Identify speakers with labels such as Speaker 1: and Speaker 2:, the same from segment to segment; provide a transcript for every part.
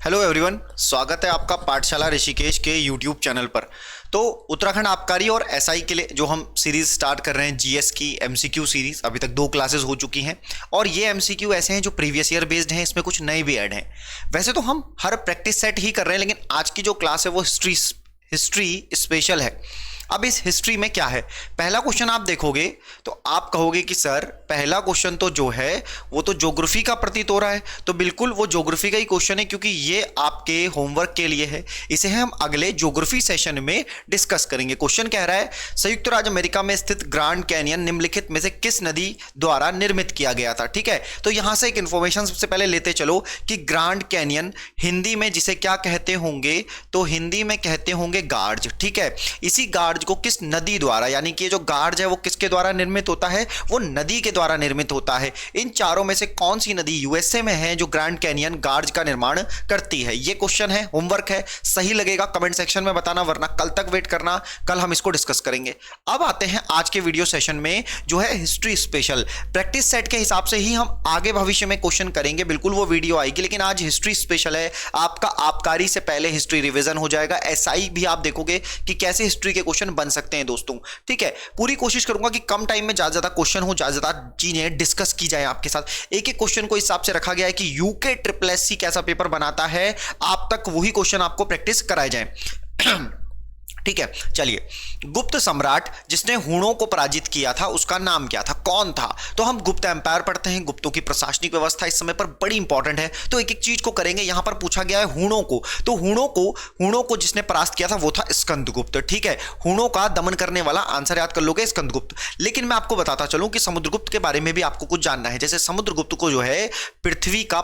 Speaker 1: Hello everyone, स्वागत है आपका पाठशाला ऋषिकेश के यूट्यूब चैनल पर। तो उत्तराखंड आबकारी और एसआई के लिए जो हम सीरीज स्टार्ट कर रहे हैं, जीएस की एमसीक्यू सीरीज, अभी तक 2 क्लासेस हो चुकी हैं और ये एमसीक्यू ऐसे हैं जो प्रीवियस ईयर बेस्ड हैं, इसमें कुछ नए भी ऐड हैं। वैसे तो हम हर प्रैक्टिस सेट ही कर रहे हैं, लेकिन आज की जो क्लास है वो हिस्ट्री स्पेशल है। अब इस हिस्ट्री में क्या है, पहला क्वेश्चन आप देखोगे तो आप कहोगे कि सर पहला क्वेश्चन तो जो है वो तो ज्योग्राफी का प्रतीत हो रहा है। तो बिल्कुल वो ज्योग्राफी का ही क्वेश्चन है, क्योंकि ये आपके होमवर्क के लिए है। इसे हम अगले ज्योग्राफी सेशन में डिस्कस करेंगे। क्वेश्चन कह रहा है, संयुक्त राज्य अमेरिका में स्थित ग्रांड कैनियन निम्नलिखित में से किस नदी द्वारा निर्मित किया गया था। ठीक है, तो यहां से एक इंफॉर्मेशन सबसे पहले लेते चलो कि ग्रांड कैनियन हिंदी में जिसे क्या कहते होंगे, तो हिंदी में कहते होंगे गार्ज। ठीक है, इसी गार्ज को किस नदी द्वारा, यानी कि जो गार्ज है वो किसके द्वारा निर्मित होता है, वो नदी के द्वारा निर्मित होता है। इन चारों में से कौन सी नदी यूएसए में है जो ग्रैंड कैनियन गार्ज का निर्माण करती है। ये क्वेश्चन है, होमवर्क है। सही लगेगा कमेंट सेक्शन में बताना, वरना कल तक वेट करना, कल हम इसको डिस्कस करेंगे। अब आते हैं आज के वीडियो सेशन में जो है हिस्ट्री स्पेशल। प्रैक्टिस सेट के हिसाब से ही हम आगे भविष्य में क्वेश्चन करेंगे, बिल्कुल वो वीडियो आएगी, लेकिन आज हिस्ट्री स्पेशल है। आपका आबकारी से पहले हिस्ट्री रिवीजन हो जाएगा। एसआई भी आप देखोगे कि कैसे हिस्ट्री के क्वेश्चन बन सकते हैं दोस्तों। ठीक है, पूरी कोशिश करूंगा कि कम टाइम में ज्यादा क्वेश्चन हो, ज्यादा चीजें डिस्कस की जाए आपके साथ। एक एक क्वेश्चन को इस हिसाब से रखा गया है कि यूके ट्रिपल एससी कैसा पेपर बनाता है, आप तक वही क्वेश्चन आपको प्रैक्टिस कराए जाए। ठीक है, चलिए। गुप्त सम्राट जिसने हूणों को पराजित किया था उसका नाम क्या था, कौन था। तो हम गुप्त एम्पायर पढ़ते हैं, गुप्तों की प्रशासनिक व्यवस्था इस समय पर बड़ी इंपॉर्टेंट है। तो एक एक चीज को करेंगे। यहां पर पूछा गया है हूणों को, तो हूणों को जिसने परास्त किया था वो था स्कंदगुप्त। ठीक है, हूणों का दमन करने वाला, आंसर याद कर लोगे स्कंदगुप्त। लेकिन मैं आपको बताता चलूं कि समुद्रगुप्त के बारे में भी आपको कुछ जानना है। जैसे समुद्रगुप्त को जो है पृथ्वी का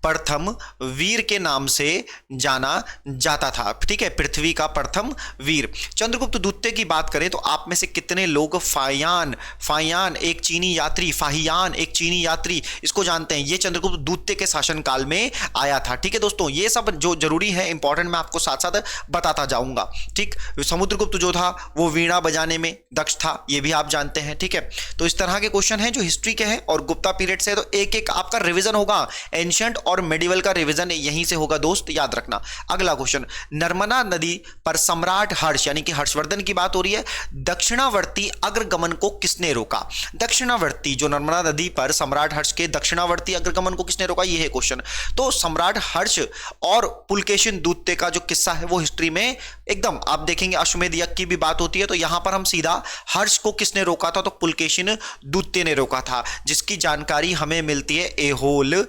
Speaker 1: प्रथम वीर के नाम से जाना जाता था। ठीक है, पृथ्वी का प्रथम वीर। चंद्रगुप्त द्वितीय की बात करें तो आप में से कितने लोग फाहियान एक चीनी यात्री इसको जानते हैं। ये चंद्रगुप्त द्वितीय के शासनकाल में आया था। ठीक है दोस्तों, ये सब जो जरूरी है, इंपॉर्टेंट, मैं आपको साथ साथ बताता जाऊंगा। ठीक, समुद्रगुप्त जो था वो वीणा बजाने में दक्ष था, ये भी आप जानते हैं। ठीक है, तो इस तरह के क्वेश्चन हैं जो हिस्ट्री के हैं और गुप्ता पीरियड से, तो एक एक आपका रिवीजन होगा। एंशिएंट और मेडिवल का रिवीजन यहीं से होगा दोस्त, याद रखना। अगला क्वेश्चन, नर्मदा नदी पर सम्राट हर्ष यानी कि हर्षवर्धन की बात हो रही है, दक्षिणावर्ती अग्रगमन को किसने रोका। दक्षिणावर्ती, जो नर्मदा नदी पर सम्राट हर्ष के दक्षिणावर्ती अग्रगमन को किसने रोका, यह है क्वेश्चन। तो सम्राट हर्ष और पुलकेशिन द्वितीय का जो किस्सा है वो हिस्ट्री में एकदम आप देखेंगे, अश्वमेध यज्ञ की भी बात होती है। तो यहां पर हम सीधा हर्ष को किसने रोका था, तो पुलकेशिन द्वितीय ने रोका था, जिसकी जानकारी हमें मिलती है एहोल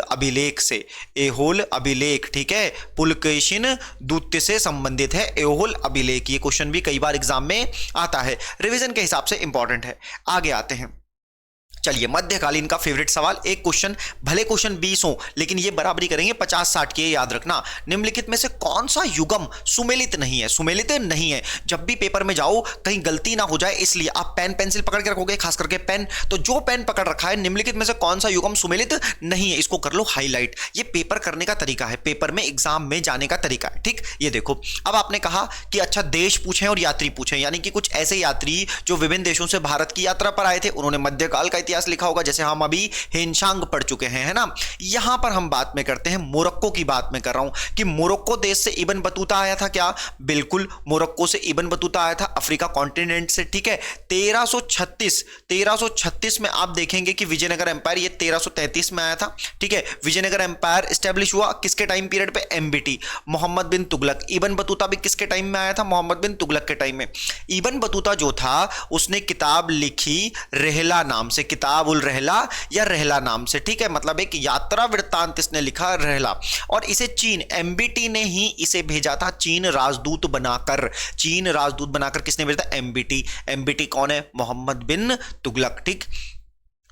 Speaker 1: अभिलेख से। एहोल अभिलेख, ठीक है, पुलकेशिन द्वितीय से संबंधित है एहोल अभिलेख। ये क्वेश्चन भी कई बार एग्जाम में आता है, रिवीजन के हिसाब से इंपॉर्टेंट है। आगे आते हैं, चलिए मध्यकालीन का फेवरेट सवाल। एक क्वेश्चन, भले क्वेश्चन 20 हो, लेकिन ये बराबरी करेंगे 50-60 की, याद रखना। निम्नलिखित में से कौन सा युगम सुमेलित नहीं है। सुमेलित नहीं है, जब भी पेपर में जाओ कहीं गलती ना हो जाए, इसलिए आप पेन पेंसिल पकड़ के रखोगे, खास करके पेन। तो जो पेन पकड़ रखा है, निम्नलिखित में से कौन सा युगम सुमेलित नहीं है, इसको कर लो हाईलाइट। ये पेपर करने का तरीका है, पेपर में एग्जाम में जाने का तरीका है। ठीक, ये देखो, अब आपने कहा कि अच्छा देश पूछें और यात्री पूछें, यानी कि कुछ ऐसे यात्री जो विभिन्न देशों से भारत की यात्रा पर आए थे, उन्होंने मध्यकाल का इतिहास लिखा होगा, जैसे हम अभी हेनशांग पढ़ चुके हैं, है ना। यहां पर हम बात में करते हैं, मोरक्को की बात में कर रहा हूं कि मोरक्को देश से इब्न बतूता आया था क्या, बिल्कुल मोरक्को से इब्न बतूता आया था, अफ्रीका कॉन्टिनेंट से। ठीक है, 1336 में आप देखेंगे कि विजयनगर एम्पायर, ये 1333 में आया था। ठीक है, विजयनगर एम्पायर स्टैब्लिश हुआ किसके टाइम पीरियड पे, एमबीटी, मोहम्मद बिन तुगलक। इब्न बतूता भी किसके टाइम में आया था, मोहम्मद बिन तुगलक के टाइम में। इब्न बतूता जो था उसने किताब लिखी रहला नाम से, किताब उल रहला या रहला नाम से। ठीक है, मतलब एक यात्रा वृत्तांत इसने लिखा, रहला। और इसे चीन, एमबीटी ने ही इसे भेजा था, चीन राजदूत बनाकर किसने भेजा था, एमबीटी। एमबीटी कौन है, मोहम्मद बिन तुगलक। ठीक,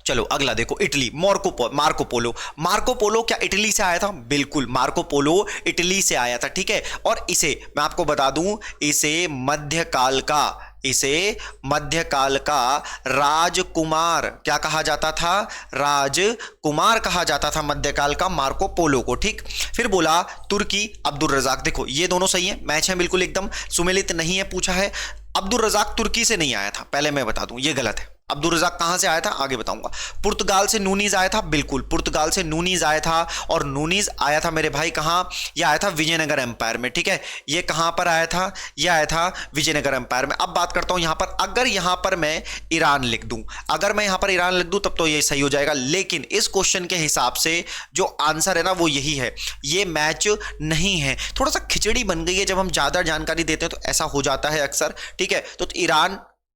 Speaker 1: चलो अगला देखो, इटली, मार्को पोलो क्या इटली से आया था, बिल्कुल मार्को पोलो इटली से आया था। ठीक है, और इसे मैं आपको बता दूं, इसे मध्यकाल का राजकुमार क्या कहा जाता था, राजकुमार कहा जाता था मध्यकाल का मार्को पोलो को। ठीक, फिर बोला तुर्की, अब्दुल रजाक। देखो ये दोनों सही है, मैच है बिल्कुल एकदम, सुमेलित नहीं है पूछा है। अब्दुल रजाक तुर्की से नहीं आया था, पहले मैं बता दूं, ये गलत है। अब्दुल रज़ाक कहां से आया था आगे बताऊंगा। पुर्तगाल से नूनीज आया था, बिल्कुल पुर्तगाल से नूनीज आया था, और नूनीज आया था मेरे भाई कहां, यह आया था विजयनगर एम्पायर में, ठीक है। ये कहां पर आया था, यह आया था विजयनगर एम्पायर में। अब बात करता हूं यहां पर, अगर यहां पर मैं ईरान लिख दूं, अगर मैं यहां पर ईरान लिख दूं तब तो ये सही हो जाएगा, लेकिन इस क्वेश्चन के हिसाब से जो आंसर है ना वो यही है, ये मैच नहीं है। थोड़ा सा खिचड़ी बन गई है, जब हम ज्यादा जानकारी देते हैं तो ऐसा हो जाता है अक्सर, ठीक है। तो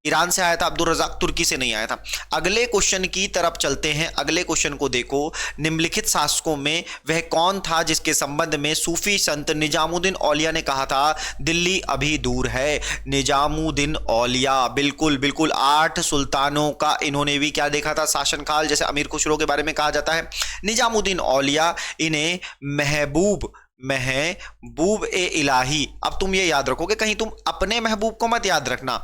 Speaker 1: ईरान से आया था अब्दुल रज़ाक, तुर्की से नहीं आया था। अगले क्वेश्चन की तरफ चलते हैं। अगले क्वेश्चन को देखो, निम्नलिखित शासकों में वह कौन था जिसके संबंध में सूफी संत निजामुद्दीन औलिया ने कहा था दिल्ली अभी दूर है। निजामुद्दीन औलिया, बिल्कुल बिल्कुल 8 सुल्तानों का इन्होंने भी क्या देखा था, शासनकाल, जैसे अमीर खुसरो के बारे में कहा जाता है। निजामुद्दीन औलिया, इन्हें महबूब ए इलाही, अब तुम ये याद रखोगे, कहीं तुम अपने महबूब को मत याद रखना,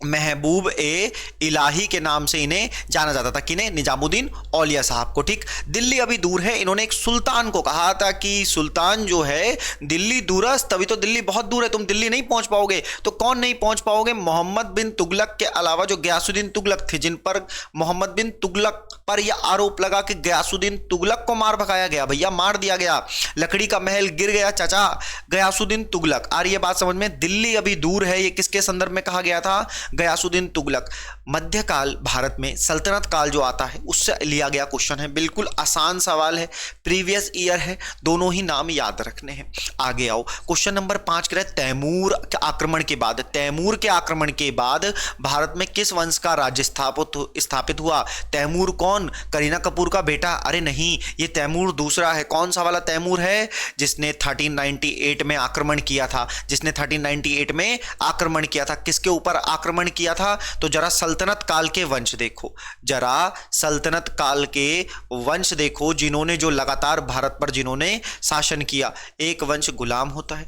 Speaker 1: महबूब ए इलाही के नाम से इन्हें जाना जाता था। किन्हें, निजामुद्दीन औलिया साहब को, ठीक। दिल्ली अभी दूर है, इन्होंने एक सुल्तान को कहा था कि सुल्तान जो है दिल्ली दूरस्थ, तभी तो दिल्ली बहुत दूर है, तुम दिल्ली नहीं पहुंच पाओगे। तो कौन नहीं पहुंच पाओगे, मोहम्मद बिन तुगलक के अलावा जो गयासुद्दीन तुगलक थे, जिन पर मोहम्मद बिन तुगलक पर यह आरोप लगा कि गयासुद्दीन तुगलक को मार भगाया गया, भैया मार दिया गया, लकड़ी का महल गिर गया चाचा, गयासुद्दीन तुगलक। आ रही है बात समझ में, दिल्ली अभी दूर है, ये किसके संदर्भ में कहा गया था, गयासुद्दीन तुगलक। मध्यकाल भारत में सल्तनत काल जो आता है उससे लिया गया क्वेश्चन है, बिल्कुल आसान सवाल है, प्रीवियस ईयर है, दोनों ही नाम याद रखने हैं। आगे आओ, क्वेश्चन नंबर 5 कह रहे तैमूर के आक्रमण के बाद, तैमूर के आक्रमण के बाद भारत में किस वंश का राज्य स्थापित हुआ। तैमूर कौन, करीना कपूर का बेटा, अरे नहीं, ये तैमूर दूसरा है। कौन सा वाला तैमूर है, जिसने 1398 में आक्रमण किया था, जिसने 1398 में आक्रमण किया था। किसके ऊपर आक्रमण किया था, तो जरा सल्तनत काल के वंश देखो, जरा सल्तनत काल के वंश देखो, जिन्होंने जो लगातार भारत पर जिन्होंने शासन किया। एक वंश गुलाम होता है,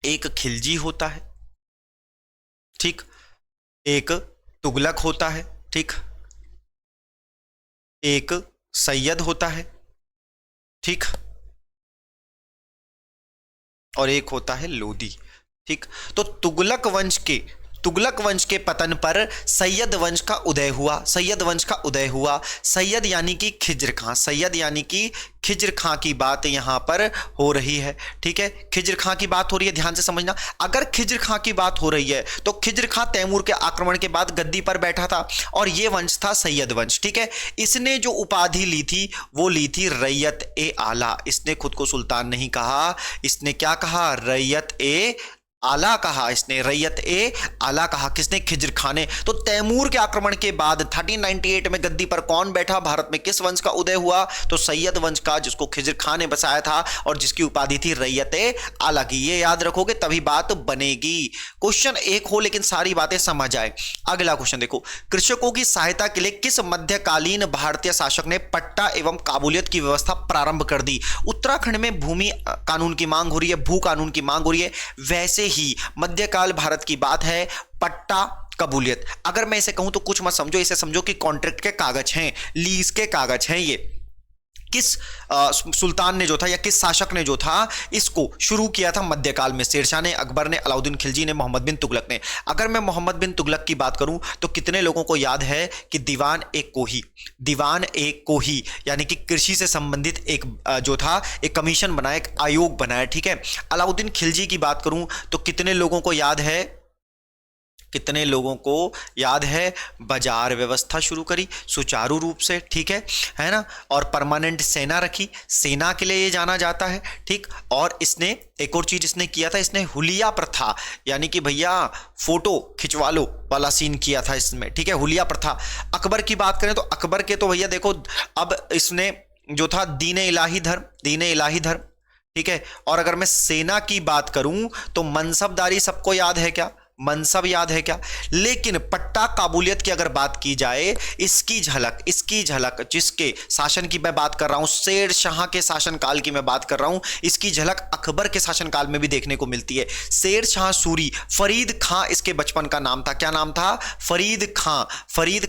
Speaker 1: एक खिलजी होता है, ठीक, एक तुगलक होता है, ठीक, एक सैयद होता है, ठीक, और एक होता है लोदी, ठीक। तो तुगलक वंश के पतन पर सैयद वंश का उदय हुआ, सैयद वंश का उदय हुआ। सैयद यानी कि खिज्र खां, सैयद यानी कि खिज्र खां की बात यहां पर हो रही है, ठीक है। खिज्र खां की बात हो रही है, ध्यान से समझना। अगर खिज्र खां की बात हो रही है तो खिज्र खां तैमूर के आक्रमण के बाद गद्दी पर बैठा था, और यह वंश था सैयद वंश, ठीक है। इसने जो उपाधि ली थी वो ली थी रैयत ए आला। इसने खुद को सुल्तान नहीं कहा, इसने क्या कहा, रैयत ए आला कहा, इसने रैयत ए आला कहा। किसने, खिज्र खां ने। तो तैमूर के आक्रमण के बाद 1398 में गद्दी पर कौन बैठा, भारत में किस वंश का उदय हुआ, तो सैयद वंश का, जिसको खिज्र खां ने बसाया था और जिसकी उपाधि थी रैयत ए आला की। ये याद रखोगे तभी बात बनेगी। क्वेश्चन एक हो लेकिन सारी बातें समझ आए। अगला क्वेश्चन देखो, कृषकों की सहायता के लिए किस मध्यकालीन भारतीय शासक ने पट्टा एवं काबूलियत की व्यवस्था प्रारंभ कर दी। उत्तराखंड में भूमि कानून की मांग हो रही है, भू कानून की मांग हो रही है, वैसे ही मध्यकाल भारत की बात है, पट्टा कबूलियत। अगर मैं इसे कहूं तो कुछ मत समझो, इसे समझो कि कॉन्ट्रैक्ट के कागज हैं, लीज के कागज हैं। ये किस सुल्तान ने जो था या किस शासक ने जो था इसको शुरू किया था मध्यकाल में, शेरशाह ने, अकबर ने, अलाउद्दीन खिलजी ने, मोहम्मद बिन तुगलक ने। अगर मैं मोहम्मद बिन तुगलक की बात करूं तो कितने लोगों को याद है कि दीवान ए कोही यानी कि कृषि से संबंधित एक जो था एक कमीशन बनाया, एक आयोग बनाया, ठीक है। अलाउद्दीन खिलजी की बात करूं तो कितने लोगों को याद है, बाजार व्यवस्था शुरू करी सुचारू रूप से, ठीक है ना, और परमानेंट सेना रखी, सेना के लिए ये जाना जाता है, ठीक। और इसने एक और चीज इसने किया था, इसने हुलिया प्रथा यानी कि भैया फोटो खिंचवा लो वाला सीन किया था इसमें, ठीक है, हुलिया प्रथा। अकबर की बात करें तो अकबर के तो भैया देखो, अब इसने जो था दीन इलाही धर्म, ठीक है। और अगर मैं सेना की बात करूं तो मनसबदारी सबको याद है क्या, मनसब याद है क्या। लेकिन पट्टा काबूलियत की अगर बात की जाए, इसकी झलक जिसके शासन की मैं बात कर रहा हूं, शेर शाह के शासनकाल की मैं बात कर रहा हूं, इसकी झलक अकबर के शासनकाल में भी देखने को मिलती है। शेर शाह सूरी, फरीद खां इसके बचपन का नाम था, क्या नाम था, फरीद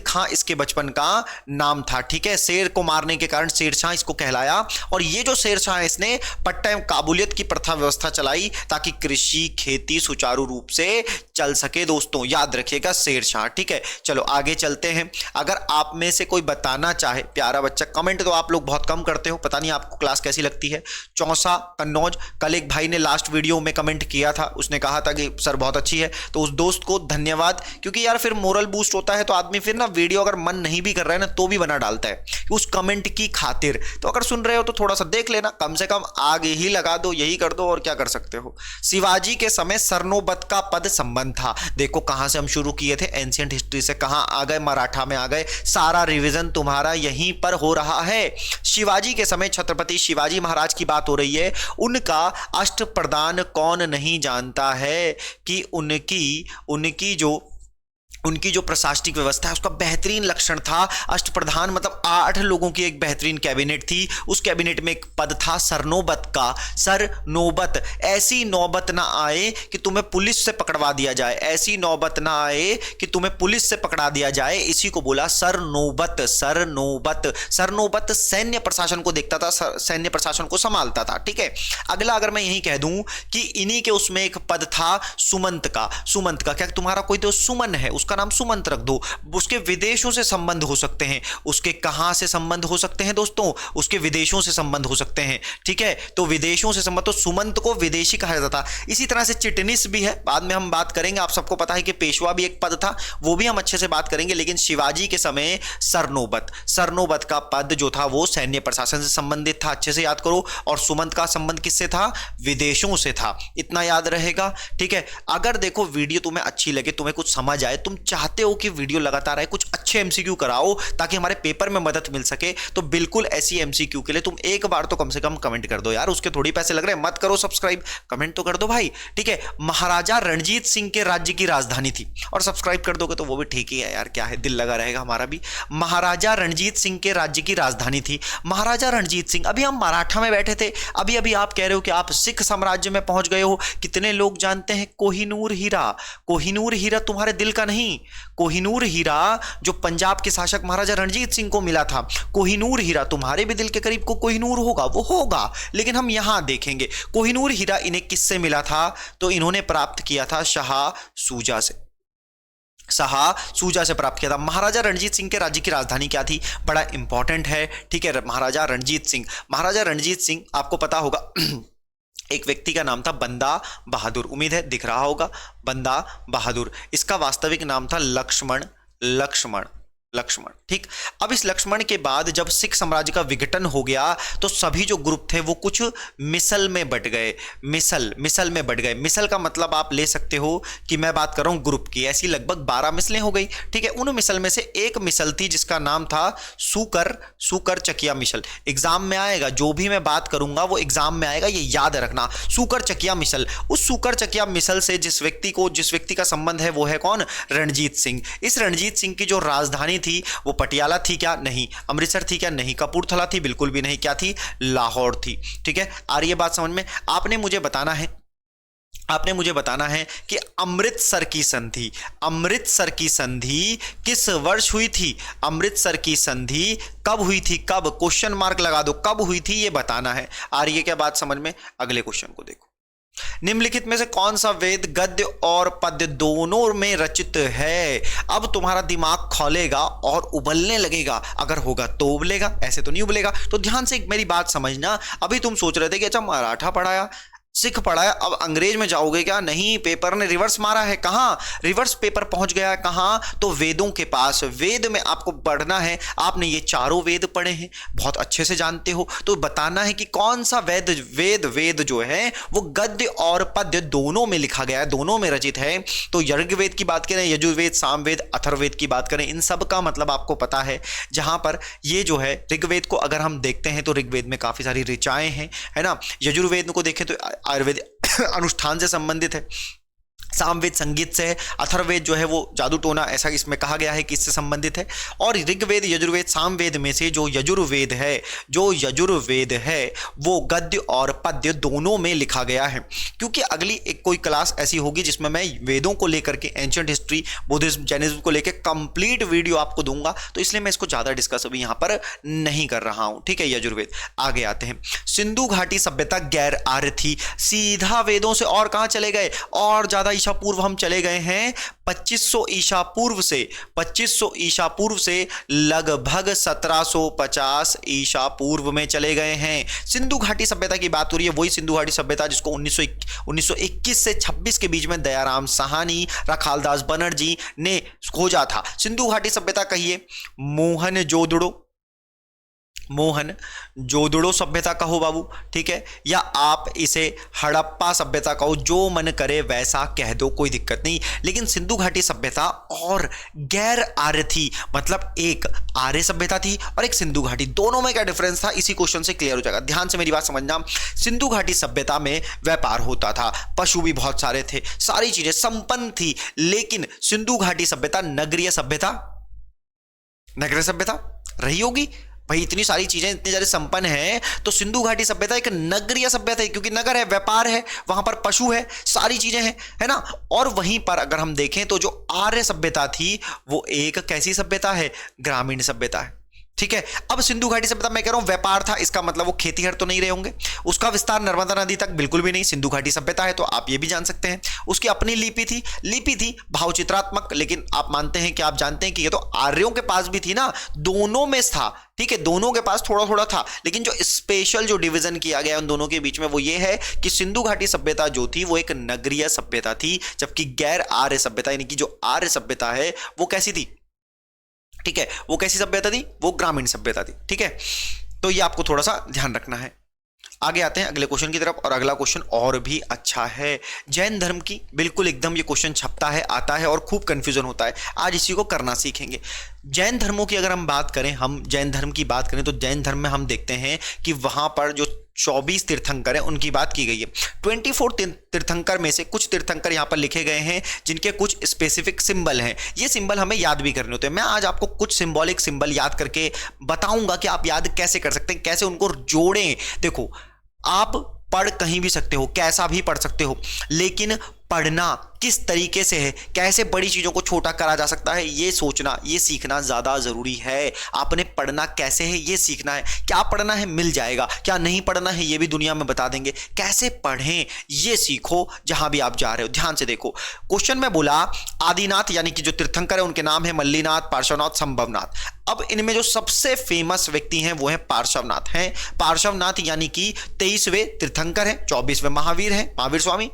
Speaker 1: खां इसके बचपन का नाम था, ठीक है। शेर को मारने के कारण शेर शाह इसको कहलाया। और ये जो शेर शाह है इसने पट्टा एवं काबूलियत की प्रथा व्यवस्था चलाई ताकि कृषि खेती सुचारू रूप से चल सके दोस्तों, याद रखिएगा शेरशाह। ठीक है, चलो आगे चलते हैं। अगर आप में से कोई बताना चाहे, प्यारा बच्चा, कमेंट तो आप लोग बहुत कम करते हो, पता नहीं आपको क्लास कैसी लगती है। चौसा कन्नौज, कल एक भाई ने लास्ट वीडियो में कमेंट किया था, उसने कहा था कि सर बहुत अच्छी है, तो उस दोस्त को धन्यवाद, क्योंकि यार फिर मोरल बूस्ट होता है, तो आदमी फिर ना वीडियो अगर मन नहीं भी कर रहा है ना तो भी बना डालता है उस कमेंट की खातिर। तो अगर सुन रहे हो तो थोड़ा सा देख लेना, कम से कम आगे ही लगा दो, यही कर दो और क्या कर सकते हो। शिवाजी के समय सरनोबत का पद संबंध था। देखो कहां से हम शुरू किए थे, एंशिएंट हिस्ट्री से, कहां आ गए, मराठा में आ गए। सारा रिवीजन तुम्हारा यहीं पर हो रहा है। शिवाजी के समय छत्रपति शिवाजी महाराज की बात हो रही है। उनका अष्टप्रधान कौन नहीं जानता है कि उनकी जो प्रशासनिक व्यवस्था है उसका बेहतरीन लक्षण था। अष्टप्रधान मतलब 8 लोगों की एक बेहतरीन कैबिनेट थी। उस कैबिनेट में एक पद था सरनोबत का। सरनोबत, ऐसी नौबत ना आए कि तुम्हें पुलिस से पकड़वा दिया जाए, ऐसी नौबत ना आए कि तुम्हें पुलिस से पकड़ा दिया जाए, इसी को बोला सरनोबत। सरनोबत, सरनोबत सैन्य प्रशासन को देखता था, सैन्य प्रशासन को संभालता था। ठीक है, अगला अगर मैं यही कह दूं कि इन्हीं के उसमें एक पद था सुमंत का। सुमंत का क्या, तुम्हारा कोई तो सुमन है, उसका नाम सुमंत रख दो। उसके विदेशों से संबंध हो सकते हैं। उसके कहां से संबंध हो सकते हैं दोस्तों, उसके विदेशों से संबंध हो सकते हैं। ठीक है, तो विदेशों से संबंध, तो सुमंत को विदेशी कहा जाता। इसी तरह से चिटनिस भी है, बाद में हम बात करेंगे। आप सबको पता है कि पेशवा भी एक पद था, वो भी हम अच्छे से बात करेंगे। लेकिन शिवाजी के समय सरनोबत, सरनोबत का पद जो था वो सैन्य प्रशासन से संबंधित था, अच्छे से याद करो। और सुमंत का संबंध किससे था, विदेशों से था, इतना याद रहेगा। ठीक है, अगर देखो वीडियो तुम्हें अच्छी लगे, तुम्हें कुछ समझ आए, तुम चाहते हो कि वीडियो लगातार आए, कुछ अच्छे एमसीक्यू कराओ ताकि हमारे पेपर में मदद मिल सके, तो बिल्कुल ऐसी एमसीक्यू के लिए तुम एक बार तो कम से कम कमेंट कर दो यार, उसके थोड़ी पैसे लग रहे हैं, मत करो सब्सक्राइब, कमेंट तो कर दो भाई। ठीक है, महाराजा रणजीत सिंह के राज्य की राजधानी थी, और सब्सक्राइब कर दोगे तो वो भी ठीक ही है यार, क्या है, दिल लगा रहेगा हमारा भी। महाराजा रणजीत सिंह के राज्य की राजधानी थी। महाराजा रणजीत सिंह, अभी हम मराठा में बैठे थे, अभी अभी आप कह रहे हो कि आप सिख साम्राज्य में पहुंच गए हो। कितने लोग जानते हैं कोहिनूर हीरा? कोहिनूर हीरा तुम्हारे दिल का नहीं, कोहिनूर हीरा जो पंजाब के शासक महाराजा रणजीत सिंह को मिला था, कोहिनूर हीरा तुम्हारे भी दिल के करीब को कोहिनूर होगा, वो होगा, लेकिन हम यहां देखेंगे। कोहिनूर हीरा इन्हें किससे मिला था? तो इन्होंने प्राप्त किया था शाह सूजा से, शाह सूजा से प्राप्त किया था। महाराजा रणजीत सिंह के राज्य की राजधानी क्या थी? बड़ा इंपॉर्टेंट है। ठीक है, महाराजा रणजीत सिंह, महाराजा रणजीत सिंह आपको पता होगा एक व्यक्ति का नाम था बंदा बहादुर, उम्मीद है दिख रहा होगा, बंदा बहादुर। इसका वास्तविक नाम था लक्ष्मण, लक्ष्मण, लक्ष्मण। ठीक, अब इस लक्ष्मण के बाद जब सिख साम्राज्य का विघटन हो गया तो सभी जो ग्रुप थे वो कुछ मिसल में बट गए, मिसल में बट गए। मिसल का मतलब आप ले सकते हो कि मैं बात कर रहा हूं ग्रुप की, ऐसी लगभग 12 मिसलें हो गई। ठीक है, उन मिसल में से एक मिसल थी जिसका नाम था सूकर चकिया मिसल। एग्जाम में आएगा, जो भी मैं बात करूंगा वो एग्जाम में आएगा, ये याद रखना। सूकर चकिया मिसल, उस सूकर चकिया मिसल से जिस व्यक्ति का संबंध है वो है कौन? रणजीत सिंह। इस रणजीत सिंह की जो राजधानी थी वो पटियाला थी क्या? नहीं। अमृतसर थी क्या? नहीं। कपूरथला थी? बिल्कुल भी नहीं। क्या थी? लाहौर थी। ठीक है, आ रही है बात समझ में? आपने मुझे बताना है कि अमृतसर की संधि किस वर्ष हुई थी? अमृतसर की संधि कब हुई थी? कब? क्वेश्चन मार्क लगा दो, कब हुई थी ये बताना है। आ रही है क्या बात समझ में? अगले क्वेश्चन को देखो। निम्नलिखित में से कौन सा वेद गद्य और पद्य दोनों में रचित है? अब तुम्हारा दिमाग खोलेगा और उबलने लगेगा, अगर होगा तो उबलेगा, ऐसे तो नहीं उबलेगा। तो ध्यान से मेरी बात समझना। अभी तुम सोच रहे थे कि अच्छा मराठा पढ़ाया, सिख पढ़ाया, अब अंग्रेज में जाओगे क्या? नहीं, पेपर ने रिवर्स मारा है। कहां रिवर्स पेपर पहुंच गया है? कहां? तो वेदों के पास। वेद में आपको पढ़ना है। आपने ये चारों वेद पढ़े हैं, बहुत अच्छे से जानते हो, तो बताना है कि कौन सा वेद जो है वो गद्य और पद्य दोनों में लिखा गया है, दोनों में रचित है। तो ऋग्वेद की बात करें, यजुर्वेद, सामवेद, अथर्ववेद की बात करें, इन सब का मतलब आपको पता है। जहां पर ये जो है ऋग्वेद को अगर हम देखते हैं तो ऋग्वेद में काफी सारी ऋचाएं हैं, है ना। यजुर्वेद को देखें तो आयुर्वेद अनुष्ठान से संबंधित है, सामवेद संगीत से है, अथर्ववेद जो है वो जादू टोना, ऐसा इसमें कहा गया है कि इससे संबंधित है। और ऋग्वेद, यजुर्वेद, सामवेद में से जो यजुर्वेद है वो गद्य और पद्य दोनों में लिखा गया है। क्योंकि अगली एक कोई क्लास ऐसी होगी जिसमें मैं वेदों को लेकर के, एंशिएंट हिस्ट्री, बुद्धिज्म, जैनिज्म को लेकर कंप्लीट वीडियो आपको दूंगा, तो इसलिए मैं इसको ज्यादा डिस्कस अभी यहां पर नहीं कर रहा हूं। ठीक है, यजुर्वेद। आगे आते हैं। सिंधु घाटी सभ्यता गैर आर्य थी। सीधा वेदों से और कहां चले गए? और ज्यादा ईसा पूर्व हम चले गए हैं 2500 ईसा पूर्व से, 2500 ईसा पूर्व से लगभग 1750 ईसा पूर्व में चले गए हैं। सिंधु घाटी सभ्यता की बात हो रही है, वही सिंधु घाटी सभ्यता जिसको 1921 से 26 के बीच में दयाराम साहनी, रखालदास बनर्जी ने खोजा था। सिंधु घाटी सभ्यता कहिए मोहनजोदड़ो सभ्यता कहो बाबू, ठीक है, या आप इसे हड़प्पा सभ्यता कहो, जो मन करे वैसा कह दो, कोई दिक्कत नहीं। लेकिन सिंधु घाटी सभ्यता और गैर आर्य थी, मतलब एक आर्य सभ्यता थी और एक सिंधु घाटी, दोनों में क्या डिफरेंस था इसी क्वेश्चन से क्लियर हो जाएगा। ध्यान से मेरी बात समझना। सिंधु घाटी सभ्यता में व्यापार होता था, पशु भी बहुत सारे थे, सारी चीजें संपन्न थी। लेकिन सिंधु घाटी सभ्यता नगरीय सभ्यता रही होगी भाई, इतनी सारी चीजें इतनी सारी संपन्न है, तो सिंधु घाटी सभ्यता एक नगरीय सभ्यता है, क्योंकि नगर है, व्यापार है, वहां पर पशु है, सारी चीजें हैं, है ना। और वहीं पर अगर हम देखें तो जो आर्य सभ्यता थी वो एक कैसी सभ्यता है, ग्रामीण सभ्यता है, ठीक है। अब सिंधु घाटी सभ्यता मैं कह रहा हूं व्यापार था, इसका मतलब वो खेतीहर तो नहीं रहे होंगे, उसका विस्तार नर्मदा नदी तक बिल्कुल भी नहीं। सिंधु घाटी सभ्यता है तो आप ये भी जान सकते हैं उसकी अपनी लिपि थी भावचित्रात्मक, लेकिन आप मानते हैं कि आप जानते हैं कि ये तो आर्यों के पास भी थी ना, दोनों में था, ठीक है, दोनों के पास थोड़ा थोड़ा था। लेकिन जो स्पेशल जो डिवीजन किया गया उन दोनों के बीच में वो ये है कि सिंधु घाटी सभ्यता जो थी वो एक नगरीय सभ्यता थी, जबकि गैर आर्य सभ्यता यानी कि जो आर्य सभ्यता है वो कैसी थी, ठीक है, वो कैसी सभ्यता थी, वो ग्रामीण सभ्यता थी, ठीक है। तो ये आपको थोड़ा सा ध्यान रखना है। आगे आते हैं अगले क्वेश्चन की तरफ, और अगला क्वेश्चन और भी अच्छा है। जैन धर्म की बिल्कुल एकदम ये क्वेश्चन छपता है, आता है और खूब कंफ्यूजन होता है, आज इसी को करना सीखेंगे। जैन धर्मों की अगर हम बात करें, हम जैन धर्म की बात करें तो जैन धर्म में हम देखते हैं कि वहां पर जो 24 तीर्थंकर हैं उनकी बात की गई है। 24 तीर्थंकर में से कुछ तीर्थंकर यहां पर लिखे गए हैं जिनके कुछ स्पेसिफिक सिंबल हैं, ये सिंबल हमें याद भी करने होते हैं। मैं आज आपको कुछ सिंबॉलिक सिंबल याद करके बताऊंगा कि आप याद कैसे कर सकते हैं, कैसे उनको जोड़ें। देखो, आप पढ़ कहीं भी सकते हो, कैसा भी पढ़ सकते हो, लेकिन पढ़ना किस तरीके से है, कैसे बड़ी चीजों को छोटा करा जा सकता है, ये सोचना, ये सीखना ज्यादा जरूरी है। आपने पढ़ना कैसे है ये सीखना है, क्या पढ़ना है मिल जाएगा, क्या नहीं पढ़ना है ये भी दुनिया में बता देंगे। कैसे पढ़ें ये सीखो जहां भी आप जा रहे हो। ध्यान से देखो, क्वेश्चन में बोला आदिनाथ यानी कि जो तीर्थंकर है उनके नाम है मल्लीनाथ, पार्श्वनाथ, संभवनाथ। अब इनमें जो सबसे फेमस व्यक्ति हैं वो है पार्श्वनाथ हैं। पार्श्वनाथ यानी कि 23वें तीर्थंकर हैं, 24वें महावीर हैं, महावीर स्वामी,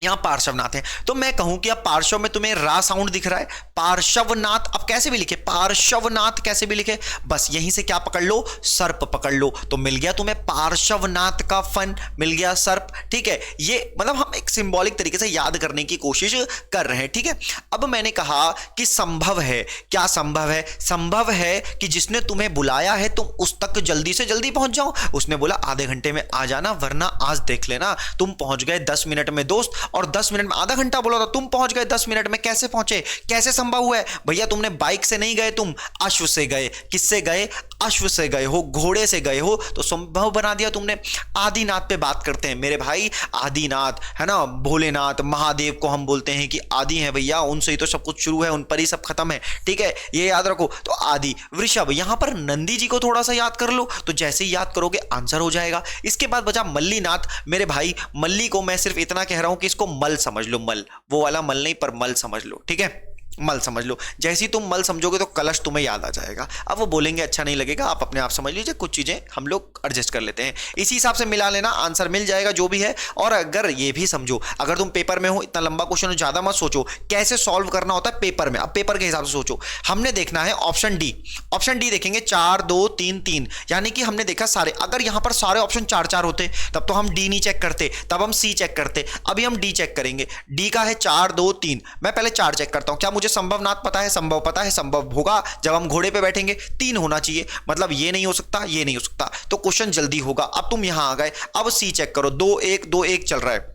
Speaker 1: यहां पार्श्वनाथ है। तो मैं कहूं कि अब पार्श्व में तुम्हें रा साउंड दिख रहा है, पार्श्वनाथ, अब कैसे भी लिखे, पार्श्वनाथ कैसे भी लिखे, बस यहीं से क्या पकड़ लो, सर्प पकड़ लो, तो मिल गया तुम्हें पार्श्वनाथ का फन, मिल गया सर्प, ठीक है। ये मतलब हम एक सिंबॉलिक तरीके से याद करने की कोशिश कर रहे हैं, ठीक है। अब मैंने कहा कि संभव है, क्या संभव है, संभव है कि जिसने तुम्हें बुलाया है तुम उस तक जल्दी से जल्दी पहुंच जाओ। उसने बोला आधे घंटे में आ जाना, वरना आज देख लेना तुम पहुंच गए 10 मिनट में दोस्त, और 10 मिनट में, आधा घंटा बोला था तुम पहुंच गए 10 मिनट में। कैसे पहुंचे, कैसे संभव हुआ है भैया? तुमने बाइक से नहीं गए, तुम अश्व से गए। किससे गए? अश्व से गए हो, घोड़े से गए हो, तो संभव बना दिया तुमने। आदिनाथ पे बात करते हैं मेरे भाई, आदिनाथ है ना, भोलेनाथ, महादेव को हम बोलते हैं कि आदि है भैया, उनसे ही तो सब कुछ शुरू है, उन पर ही सब खत्म है, ठीक है, ये याद रखो। तो आदि, वृषभ, यहां पर नंदी जी को थोड़ा सा याद कर लो, तो जैसे ही याद करोगे आंसर हो जाएगा। इसके बाद बचा मल्लीनाथ। मेरे भाई मल्ली को मैं सिर्फ इतना कह रहा हूं कि इसको मल समझ लो, मल, वो वाला मल नहीं पर मल समझ लो, ठीक है, मल समझ लो। जैसे ही तुम मल समझोगे तो कलश तुम्हें याद आ जाएगा। अब वो बोलेंगे अच्छा नहीं लगेगा, आप अपने आप समझ लीजिए, कुछ चीजें हम लोग एडजस्ट कर लेते हैं, इसी हिसाब से मिला लेना, आंसर मिल जाएगा जो भी है। और अगर ये भी समझो, अगर तुम पेपर में हो, इतना लंबा क्वेश्चन ज्यादा मत सोचो, कैसे सॉल्व करना होता है पेपर में, अब पेपर के हिसाब से सोचो। हमने देखना है ऑप्शन डी, ऑप्शन डी देखेंगे 4 2 3 3, यानी कि हमने देखा सारे, अगर यहां पर सारे ऑप्शन 4 4 होते तब तो हम डी नहीं चेक करते, तब हम सी चेक करते। अभी हम डी चेक करेंगे, डी का है 4 2 3, मैं पहले 4 चेक करता हूं। क्या मुझे संभवनाथ पता है? संभव पता है, संभव होगा जब हम घोड़े पे बैठेंगे। 3 होना चाहिए, मतलब ये नहीं हो सकता, ये नहीं हो सकता, तो क्वेश्चन जल्दी होगा। अब तुम यहां आ गए, अब सी चेक करो, 2 1 2 1 चल रहा है,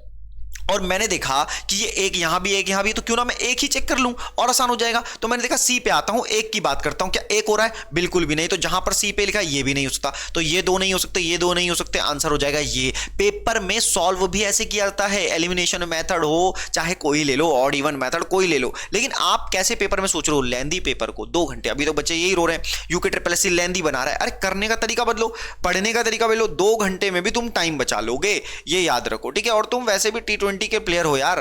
Speaker 1: और मैंने देखा कि ये एक यहां भी, एक यहां भी, तो क्यों ना मैं एक ही चेक कर लूं और आसान हो जाएगा। तो मैंने देखा सी पे आता हूं, एक की बात करता हूं, क्या एक हो रहा है? बिल्कुल भी नहीं। तो जहां पर सी पे लिखा है ये भी नहीं हो सकता, तो ये 2 नहीं हो सकते, ये 2 नहीं हो सकते, आंसर हो जाएगा ये। पेपर में सॉल्व भी ऐसे किया जाता है, एलिमिनेशन मेथड हो चाहे कोई ले लो, ऑड इवन मेथड कोई ले लो, लेकिन आप कैसे पेपर में सोच रहे हो? लेंदी पेपर को 2 घंटे, अभी तो बच्चे यही रो रहे हैं यूके ट्रिपल लेंदी बना रहा है। अरे करने का तरीका बदलो, पढ़ने का तरीका बदलो, 2 घंटे में भी तुम टाइम बचा लोगे, ये याद रखो, ठीक है। और तुम वैसे भी T20 के प्लेयर हो यार,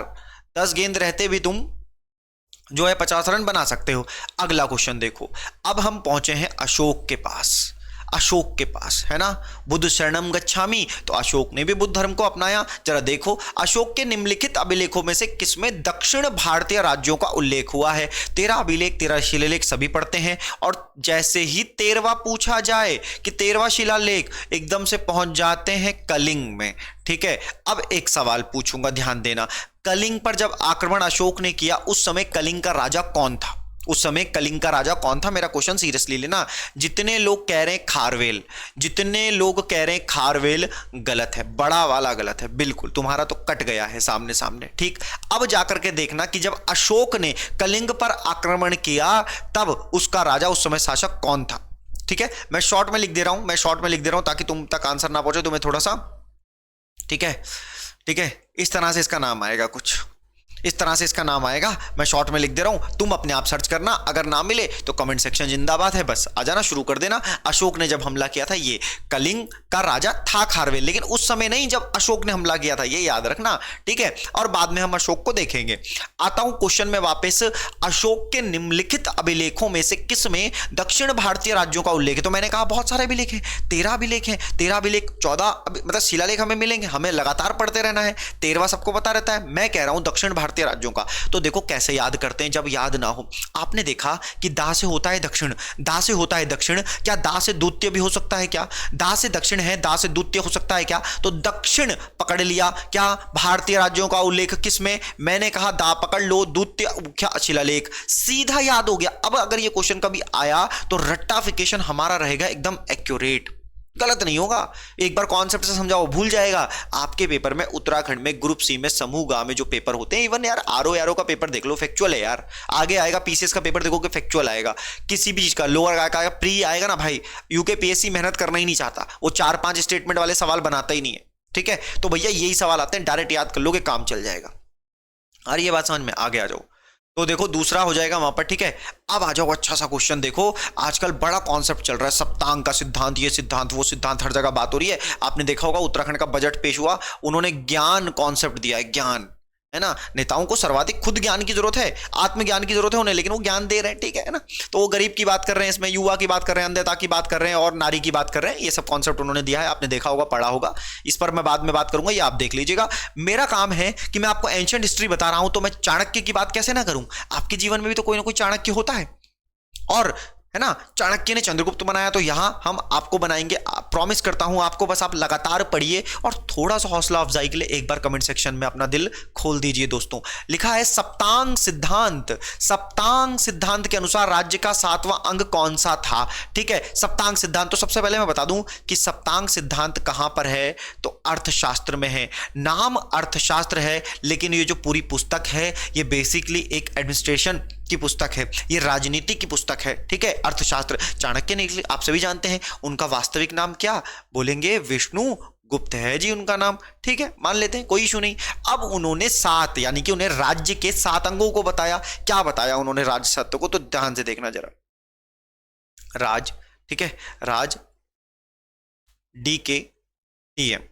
Speaker 1: 10 गेंद रहते भी तुम जो है 50 रन बना सकते हो। अगला क्वेश्चन देखो, अब हम पहुंचे हैं अशोक के पास। अशोक के पास है ना, बुद्ध शरणम गच्छामि, तो अशोक ने भी बुद्ध धर्म को अपनाया। जरा देखो अशोक के निम्नलिखित अभिलेखों में से किसमें दक्षिण भारतीय राज्यों का उल्लेख हुआ है। 13 अभिलेख 13 शिलालेख सभी पढ़ते हैं, और जैसे ही 13वां पूछा जाए कि 13वां शिलालेख, एकदम से पहुंच जाते हैं कलिंग में। ठीक है, अब एक सवाल पूछूंगा, ध्यान देना। कलिंग पर जब आक्रमण अशोक ने किया उस समय कलिंग का राजा कौन था? उस समय कलिंग का राजा कौन था? मेरा क्वेश्चन सीरियसली लेना। जितने लोग कह रहे हैं खारवेल, जितने लोग कह रहे हैं खारवेल, गलत है, बड़ा वाला गलत है, बिल्कुल तुम्हारा तो कट गया है सामने सामने। ठीक, अब जाकर के देखना कि जब अशोक ने कलिंग पर आक्रमण किया तब उसका राजा, उस समय शासक कौन था। ठीक है, मैं शॉर्ट में लिख दे रहा हूं, मैं शॉर्ट में लिख दे रहा हूं ताकि तुम तक आंसर ना पहुंचे तुम्हें थोड़ा सा। ठीक है, ठीक है, इस तरह से इसका नाम आएगा, कुछ इस तरह से इसका नाम आएगा। मैं शॉर्ट में लिख दे रहा हूं, तुम अपने आप सर्च करना, अगर ना मिले तो कमेंट सेक्शन जिंदाबाद है, बस आ जाना, शुरू कर देना। अशोक ने जब हमला किया था, ये कलिंग का राजा था खारवेल, लेकिन उस समय नहीं जब अशोक ने हमला किया था, ये याद रखना। ठीक है, और बाद में हम अशोक को देखेंगे। आता हूं क्वेश्चन में वापस। अशोक के निम्नलिखित अभिलेखों में से किस में दक्षिण भारतीय राज्यों का उल्लेख है? तो मैंने कहा बहुत सारे अभिलेख हैं, 13 अभिलेख हैं, 13 अभिलेख 14 मतलब शिलालेख हमें मिलेंगे, हमें लगातार पढ़ते रहना है। 13वां सबको पता रहता है, मैं कह रहा हूं दक्षिण भारतीय राज्यों का। तो देखो कैसे याद करते हैं जब याद ना हो। आपने देखा कि दा से होता है दक्षिण, दा से होता है दक्षिण, क्या दा से द्वितीय भी हो सकता है? क्या दा से दक्षिण है, दा से द्वितीय हो सकता है क्या? तो दक्षिण पकड़ लिया। क्या भारतीय राज्यों का उल्लेख किस में? मैंने कहा दा पकड़ लो, द्वितीय मुख्य शिलालेख, सीधा याद हो गया। अब अगर ये क्वेश्चन कभी आया तो रट्टाफिकेशन हमारा रहेगा एकदम एक्यूरेट, गलत नहीं होगा। एक बार कॉन्सेप्ट से समझाओ, भूल जाएगा। आपके पेपर में उत्तराखंड में ग्रुप सी में समूह गा में जो पेपर होते हैं, इवन यार आरओ का पेपर देख लो, फैक्चुअल है यार। आगे आएगा पीसीएस का पेपर देखोगे, फैक्चुअल आएगा। किसी भी चीज का लोअर का प्री आएगा ना भाई, यूकेपीएससी मेहनत करना ही नहीं चाहता, वो 4-5 स्टेटमेंट वाले सवाल बनाता ही नहीं है। ठीक है, तो भैया यही सवाल आते हैं, डायरेक्ट याद कर लोगे, काम चल जाएगा। अरे ये बात समझ में, आगे आ जाओ। तो देखो दूसरा हो जाएगा वहां पर। ठीक है, अब आ जाओ, अच्छा सा क्वेश्चन देखो। आजकल बड़ा कॉन्सेप्ट चल रहा है, सप्तांग का सिद्धांत, ये सिद्धांत वो सिद्धांत, हर जगह बात हो रही है। आपने देखा होगा उत्तराखंड का बजट पेश हुआ, उन्होंने ज्ञान कॉन्सेप्ट दिया है, ज्ञान, है ना। नेताओं को सर्वाधिक खुद ज्ञान की जरूरत है, आत्मज्ञान की जरूरत है उन्हें, लेकिन वो ज्ञान दे रहे हैं। ठीक है ना, तो वो गरीब की बात कर रहे हैं इसमें, युवा की बात कर रहे हैं, अंधता की बात कर रहे हैं, और नारी की बात कर रहे हैं। ये सब कॉन्सेप्ट उन्होंने दिया है, आपने देखा होगा, पढ़ा होगा। इस पर मैं बाद में बात करूंगा, ये आप देख लीजिएगा। मेरा काम है कि मैं आपको एंशिएंट हिस्ट्री बता रहा हूं, तो मैं चाणक्य की बात कैसे ना करूं। आपके जीवन में भी तो कोई ना कोई चाणक्य होता है, और है ना, चाणक्य ने चंद्रगुप्त बनाया, तो यहां हम आपको बनाएंगे। प्रॉमिस करता हूं आपको, बस आप लगातार पढ़िए और थोड़ा सा हौसला अफजाई के लिए एक बार कमेंट सेक्शन में अपना दिल खोल दीजिए। दोस्तों लिखा है सप्तांग सिद्धांत, सप्तांग सिद्धांत के अनुसार राज्य का 7वां अंग कौन सा था? ठीक है, सप्तांग सिद्धांत, तो सबसे पहले मैं बता दूं कि सप्तांग सिद्धांत कहां पर है, तो अर्थशास्त्र में है। नाम अर्थशास्त्र है, लेकिन ये जो पूरी पुस्तक है ये बेसिकली एक एडमिनिस्ट्रेशन की पुस्तक है, ये राजनीति की पुस्तक है। ठीक है, अर्थशास्त्र। चाणक्य ने, आप सभी जानते हैं, उनका वास्तविक नाम क्या बोलेंगे? विष्णु गुप्त है जी उनका नाम। ठीक है, मान लेते हैं, कोई इशू नहीं। अब उन्होंने 7, यानी कि उन्हें राज्य के 7 अंगों को बताया। क्या बताया उन्होंने राज्य सत्व को? तो ध्यान से देखना जरा। राज, ठीक है, राज, डी के टीएम,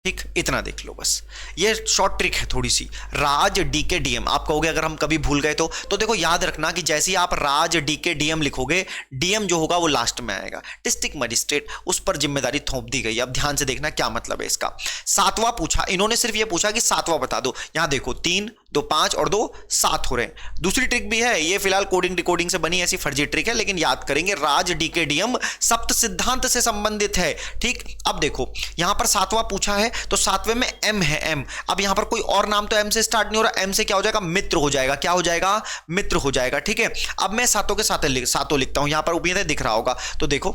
Speaker 1: ठीक, इतना देख लो बस। ये शॉर्ट ट्रिक है थोड़ी सी। राज डी के डीएम, आप कहोगे अगर हम कभी भूल गए तो देखो याद रखना कि जैसे ही आप राज डी के डीएम लिखोगे, डीएम जो होगा वो लास्ट में आएगा, डिस्ट्रिक्ट मजिस्ट्रेट, उस पर जिम्मेदारी थोप दी गई। अब ध्यान से देखना क्या मतलब है इसका। 7वां पूछा इन्होंने, सिर्फ ये पूछा कि 7वां बता दो। यहां देखो 3, 2 5 और 2 7 हो रहे हैं। दूसरी ट्रिक भी है, ये फिलहाल कोडिंग डिकोडिंग से बनी ऐसी फर्जी ट्रिक है, लेकिन याद करेंगे राज डी के डीएम सप्त सिद्धांत से संबंधित है। ठीक, अब देखो यहां पर 7वां पूछा है, तो 7वें में एम है, एम। अब यहां पर कोई और नाम तो एम से स्टार्ट नहीं हो रहा, एम से क्या हो जाएगा? मित्र हो जाएगा। क्या हो जाएगा? मित्र हो जाएगा। ठीक है, अब मैं सातों के सातों लिखता हूं, यहां पर उम्मीद है दिख रहा होगा। तो देखो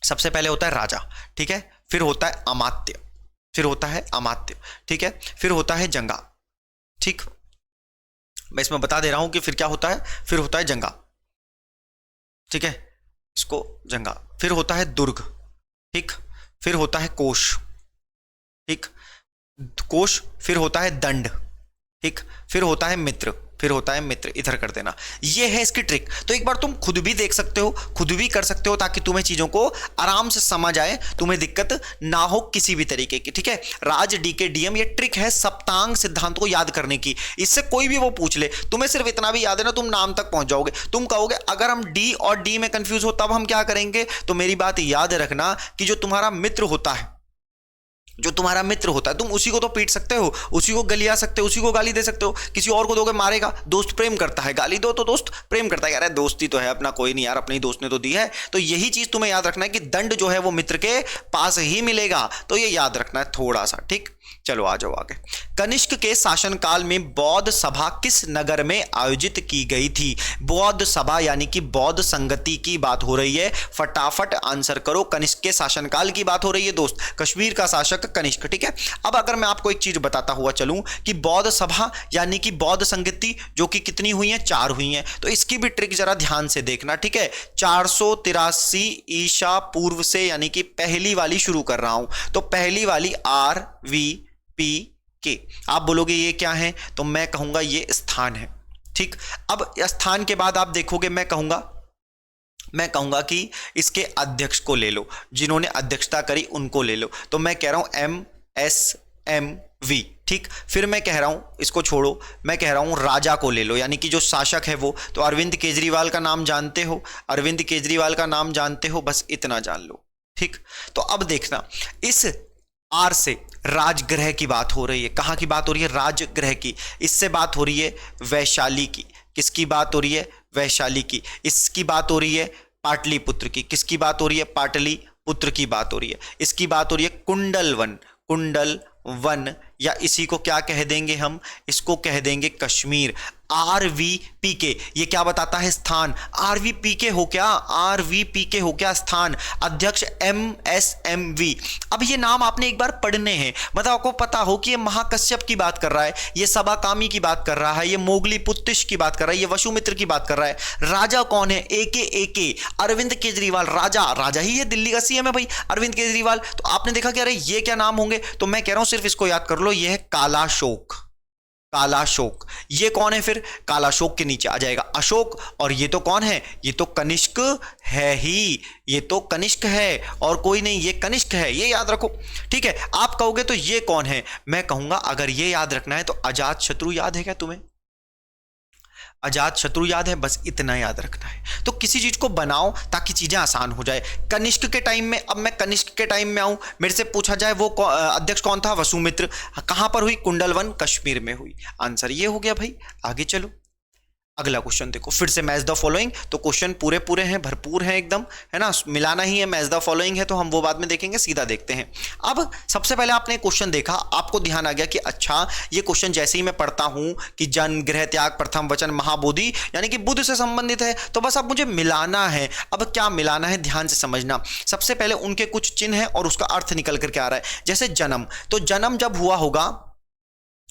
Speaker 1: सबसे पहले होता है राजा, ठीक है, फिर होता है अमात्य, फिर होता है अमात्य, ठीक है, फिर होता है जंगा। ठीक, मैं इसमें बता दे रहा हूं कि फिर क्या होता है, फिर होता है जंगा। ठीक है, इसको जंगा, फिर होता है दुर्ग। ठीक, फिर होता है कोश। ठीक, कोश, फिर होता है दंड। ठीक, फिर होता है मित्र, फिर होता है मित्र, इधर कर देना। ये है इसकी ट्रिक। तो एक बार तुम खुद भी देख सकते हो, खुद भी कर सकते हो, ताकि तुम्हें चीजों को आराम से समझ आए, तुम्हें दिक्कत ना हो किसी भी तरीके की। ठीक है, राज डी के डीएम, ये ट्रिक है सप्तांग सिद्धांत को याद करने की। इससे कोई भी वो पूछ ले, तुम्हें सिर्फ इतना भी याद है ना, तुम नाम तक पहुंच जाओगे। तुम कहोगे अगर हम डी और डी में कंफ्यूज हो तब हम क्या करेंगे, तो मेरी बात याद रखना कि जो तुम्हारा मित्र होता है, जो तुम्हारा मित्र होता है, तुम उसी को तो पीट सकते हो, उसी को गलिया सकते हो, उसी को गाली दे सकते हो। किसी और को दोगे मारेगा। दोस्त प्रेम करता है, गाली दो तो दोस्त प्रेम करता है, यार दोस्ती तो है अपना, कोई नहीं यार, अपने ही दोस्त ने तो दी है। तो यही चीज तुम्हें याद रखना है कि दंड जो है वो मित्र के पास ही मिलेगा। तो ये याद रखना है थोड़ा सा। ठीक, चलो आ जाओ आगे। कनिष्क के शासनकाल में बौद्ध सभा किस नगर में आयोजित की गई थी? बौद्ध सभा यानी कि बौद्ध संगति की बात हो रही है। फटाफट आंसर करो। कनिष्क के शासनकाल की बात हो रही है दोस्त, कश्मीर का शासक कनिष्क। ठीक है, अब अगर मैं आपको एक चीज बताता हुआ चलूं कि बौद्ध सभा यानी कि बौद्ध संगति जो कि कितनी हुई है, 4 हुई हैं, तो इसकी भी ट्रिक जरा ध्यान से देखना। ठीक है, 483 ईसा पूर्व से, यानी कि पहली वाली शुरू कर रहा हूं। तो पहली वाली RVP के, आप बोलोगे ये क्या है, तो मैं कहूंगा ये स्थान है। ठीक, अब स्थान के बाद आप देखोगे मैं कहूंगा कि इसके अध्यक्ष को ले लो, जिन्होंने अध्यक्षता करी उनको ले लो। तो मैं कह रहा हूं MSMV। ठीक, फिर मैं कह रहा हूं, इसको छोड़ो, मैं कह रहा हूं राजा को ले लो, यानी कि जो शासक है वो। तो अरविंद केजरीवाल का नाम जानते हो, अरविंद केजरीवाल का नाम जानते हो, बस इतना जान लो। ठीक, तो अब देखना, इस आर से राजगृह की बात हो रही है। कहां की बात हो रही है? राजगृह की। इससे बात हो रही है वैशाली की। किसकी बात हो रही है? वैशाली की। इसकी बात हो रही है पाटलिपुत्र की। किसकी बात हो रही है? पाटलिपुत्र की बात हो रही है। इसकी बात हो रही है कुंडलवन, कुंडलवन, या इसी को क्या कह देंगे हम? इसको कह देंगे कश्मीर। RVPK, ये क्या बताता है? स्थान। RVPK हो क्या? RVPK हो क्या? स्थान। अध्यक्ष MSMV। अब ये नाम आपने एक बार पढ़ने हैं, मतलब आपको पता हो कि ये महाकश्यप की बात कर रहा है, ये सबाकामी की बात कर रहा है, ये मोगली पुत्तिश की बात कर रहा है, ये वसुमित्र की बात कर रहा है। राजा कौन है? AK अरविंद केजरीवाल। राजा ही है, दिल्ली का CM है भाई अरविंद केजरीवाल। तो आपने देखा कि अरे ये क्या नाम होंगे, तो मैं कह रहा हूं सिर्फ इसको याद कर लो, ये है कालाशोक। कालाशोक, ये कौन है? फिर कालाशोक के नीचे आ जाएगा अशोक, और ये तो कौन है? ये तो कनिष्क है ही, ये तो कनिष्क है और कोई नहीं, ये कनिष्क है, ये याद रखो। ठीक है, आप कहोगे तो ये कौन है? मैं कहूंगा अगर ये याद रखना है तो अजात शत्रु याद है क्या तुम्हें? अजात शत्रु याद है? बस इतना याद रखना है। तो किसी चीज को बनाओ ताकि चीजें आसान हो जाए। कनिष्क के टाइम में, अब मैं कनिष्क के टाइम में आऊं, मेरे से पूछा जाए वो अध्यक्ष कौन था? वसुमित्र। कहां पर हुई? कुंडलवन, कश्मीर में हुई। आंसर ये हो गया भाई। आगे चलो, अगला क्वेश्चन देखो, फिर से मैच द फॉलोइंग। तो क्वेश्चन पूरे हैं, भरपूर हैं एकदम, है ना, मिलाना ही है। मैच द फॉलोइंग है तो हम वो बाद में देखेंगे, सीधा देखते हैं। अब सबसे पहले आपने क्वेश्चन देखा, आपको ध्यान आ गया कि अच्छा ये क्वेश्चन जैसे ही मैं पढ़ता हूं कि जन, गृह त्याग, प्रथम वचन, महाबोधि, यानी कि बुद्ध से संबंधित है, तो बस अब मुझे मिलाना है। अब क्या मिलाना है, ध्यान से समझना। सबसे पहले उनके कुछ चिन्ह है और उसका अर्थ निकल करके आ रहा है। जैसे जन्म, तो जन्म जब हुआ होगा,